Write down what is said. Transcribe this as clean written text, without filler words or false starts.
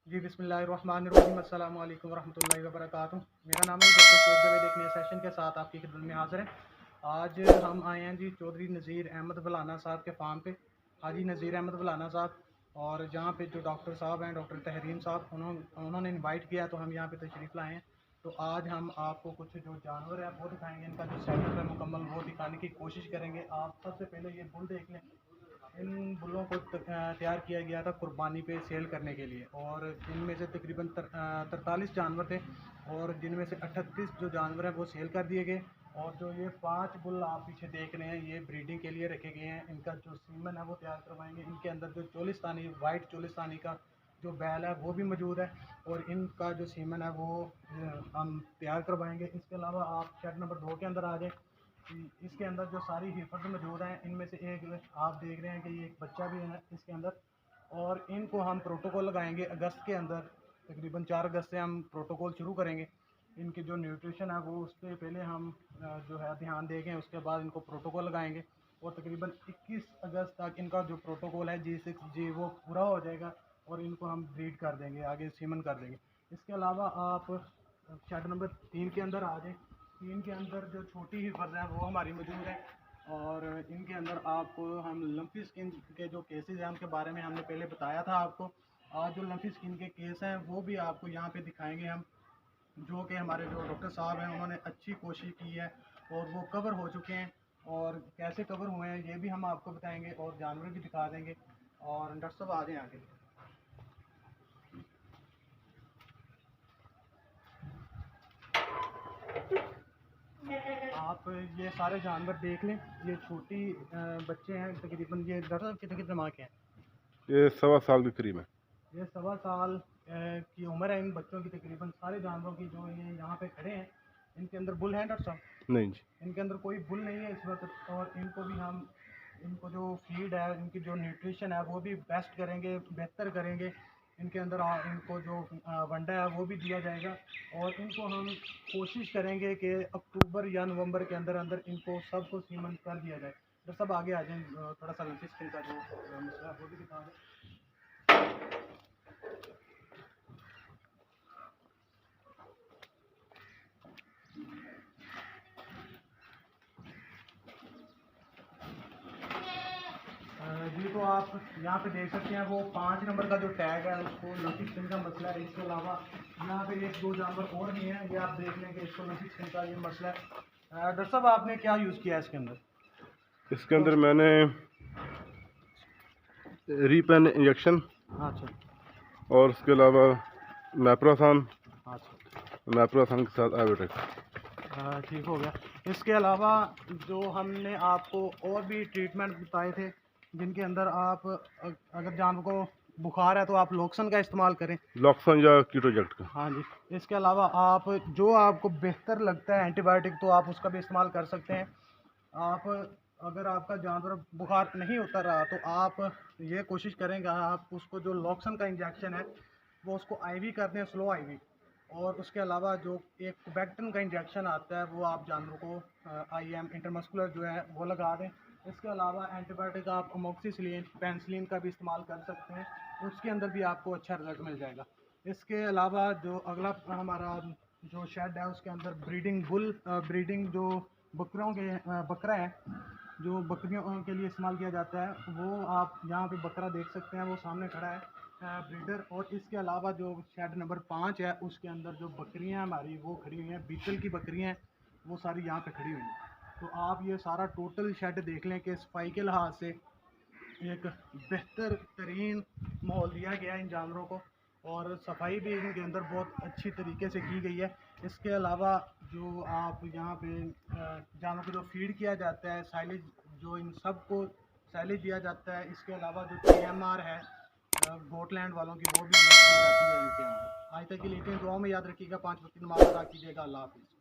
जी बिस्मिल्लाहिर्रहमानिर्रहीम अस्सलामु अलैकुम वरहमतुल्लाहि वबरकातुहू। मेरा नाम है डॉक्टर शोएब जावेद। एक नए सेशन के साथ आपकी खिदमत में हाज़िर हैं। आज हम आए हैं जी चौधरी नज़ीर अहमद बुलाना साहब के फार्म पे, हाजी नज़ीर अहमद बुलाना साहब। और जहाँ पे जो डॉक्टर साहब हैं, डॉक्टर तहरीम साहब, उन्होंने इनवाइट किया तो हम यहाँ पे तशरीफ़ लाए हैं। तो आज हम आपको कुछ जो जानवर है वो दिखाएंगे, इनका जो सेटअप है मुकम्मल वो दिखाने की कोशिश करेंगे। आप सबसे पहले ये बुल देख लें। इन बुलों को तैयार किया गया था कुर्बानी पे सेल करने के लिए, और इनमें से तकरीबन 43 जानवर थे, और जिनमें से 38 जो जानवर हैं वो सेल कर दिए गए। और जो ये 5 बुल आप पीछे देख रहे हैं ये ब्रीडिंग के लिए रखे गए हैं। इनका जो सीमन है वो तैयार करवाएंगे। इनके अंदर जो चोलिस्तानी वाइट चोलिस्तानी का जो बैल है वो भी मौजूद है, और इनका जो सीमन है वो हम तैयार करवाएंगे। इसके अलावा आप शेड नंबर 2 के अंदर आ जाए। इसके अंदर जो सारी हिफत मौजूद हैं, इनमें से एक आप देख रहे हैं कि ये एक बच्चा भी है इसके अंदर। और इनको हम प्रोटोकॉल लगाएंगे अगस्त के अंदर, तकरीबन 4 अगस्त से हम प्रोटोकॉल शुरू करेंगे। इनकी जो न्यूट्रिशन है वो उस पर पहले हम जो है ध्यान देंगे, उसके बाद इनको प्रोटोकॉल लगाएंगे। और तकरीबन 21 अगस्त तक इनका जो प्रोटोकॉल है G6G वो पूरा हो जाएगा, और इनको हम ब्रीड कर देंगे, आगे सीमन कर देंगे। इसके अलावा आप शेड नंबर 3 के अंदर आ जाए। 3 के अंदर जो छोटी हिफज है वो हमारी मौजूद है, और इनके अंदर आपको हम लंपी स्किन के जो केसेस हैं उनके बारे में हमने पहले बताया था आपको। आज जो लंपी स्किन के केस हैं वो भी आपको यहाँ पे दिखाएंगे हम, जो कि हमारे जो डॉक्टर साहब हैं उन्होंने अच्छी कोशिश की है, और वो कवर हो चुके हैं। और कैसे कवर हुए हैं ये भी हम आपको बताएंगे, और जानवर भी दिखा देंगे। और डॉक्टर साहब आ जाएँ आगे। आप ये सारे जानवर देख लें। ये छोटी बच्चे हैं, तकरीबन ये डॉक्टर साहब कितने कितने माह के हैं? ये 1.25 साल के करीब है। ये 1.25 साल की उम्र है इन बच्चों की। तकरीबन सारे जानवरों की जो ये यहाँ पे खड़े हैं, इनके अंदर बुल हैं डॉक्टर साहब? नहीं जी। इनके अंदर कोई बुल नहीं है इस वक्त। और इनको भी हम, इनको जो फीड है, इनकी जो न्यूट्रिशन है वो भी बेस्ट करेंगे, बेहतर करेंगे। इनके अंदर इनको जो वंडा है वो भी दिया जाएगा, और इनको हम कोशिश करेंगे कि अक्टूबर या नवंबर के अंदर अंदर इनको सबको सीमन कर दिया जाए। तो सब आगे आ जाएँ, थोड़ा सा लंपी स्किन का जो मसला है वो भी दिखा दें। जी तो आप यहाँ पे देख सकते हैं वो 5 नंबर का जो टैग है उसको लंपी स्किन का मसला है। इसके अलावा यहाँ पे एक दो जानवर और भी हैं, ये आप देख लें कि इसको लंपी स्किन का ये मसला है। डॉक्टर साहब आपने क्या यूज़ किया है इसके अंदर? इसके अंदर मैंने रीपेन इंजेक्शन अच्छा और उसके अलावा मैप्रोथन अच्छा, मैप्रोथन के साथ आयोडेक्स। ठीक हो गया। इसके अलावा जो हमने आपको और भी ट्रीटमेंट बताए थे, जिनके अंदर आप अगर जानवर को बुखार है तो आप लोक्सन का इस्तेमाल करें। लॉक्सन या कीटोजेक्ट का। हाँ जी। इसके अलावा आप जो आपको बेहतर लगता है एंटीबायोटिक तो आप उसका भी इस्तेमाल कर सकते हैं। आप अगर आपका जानवर बुखार नहीं उतर रहा तो आप ये कोशिश करेंगे, आप उसको जो लॉक्सन का इंजेक्शन है वो उसको आईवी कर दें, स्लो आईवी। और उसके अलावा जो एक कोबैक्टन का इंजेक्शन आता है वो आप जानवरों को आईएम इंटरमस्कुलर जो है वो लगा दें। इसके अलावा एंटीबायोटिक आप अमोक्सिसिलिन, पेनिसिलिन का भी इस्तेमाल कर सकते हैं, उसके अंदर भी आपको अच्छा रिजल्ट मिल जाएगा। इसके अलावा जो अगला हमारा जो शेड है उसके अंदर ब्रीडिंग जो बकरा है, जो बकरियों के लिए इस्तेमाल किया जाता है, वो आप यहाँ पे बकरा देख सकते हैं, वो सामने खड़ा है ब्रीडर। और इसके अलावा जो शेड नंबर 5 है उसके अंदर जो बकरियाँ हमारी वो खड़ी हुई हैं, बीटल की बकरियाँ हैं, वो सारी यहाँ पे खड़ी हुई हैं। तो आप ये सारा टोटल शेड देख लें कि सफाई के लिहाज से एक बेहतर तरीन माहौल दिया गया है इन जानवरों को, और सफाई भी इनके अंदर बहुत अच्छी तरीके से की गई है। इसके अलावा जो आप यहाँ पे जानवरों को जो फीड किया जाता है, साइलेज, जो इन सब को साइलेज दिया जाता है। इसके अलावा जो TMR है गोटलैंड वालों की, वो भी यूज़ की जाती है इनके अंदर। आज तक के लिए दुआ में याद रखिएगा, 5 वक्त की नमाज अदा कीजिएगा। अल्लाह हाफिज़।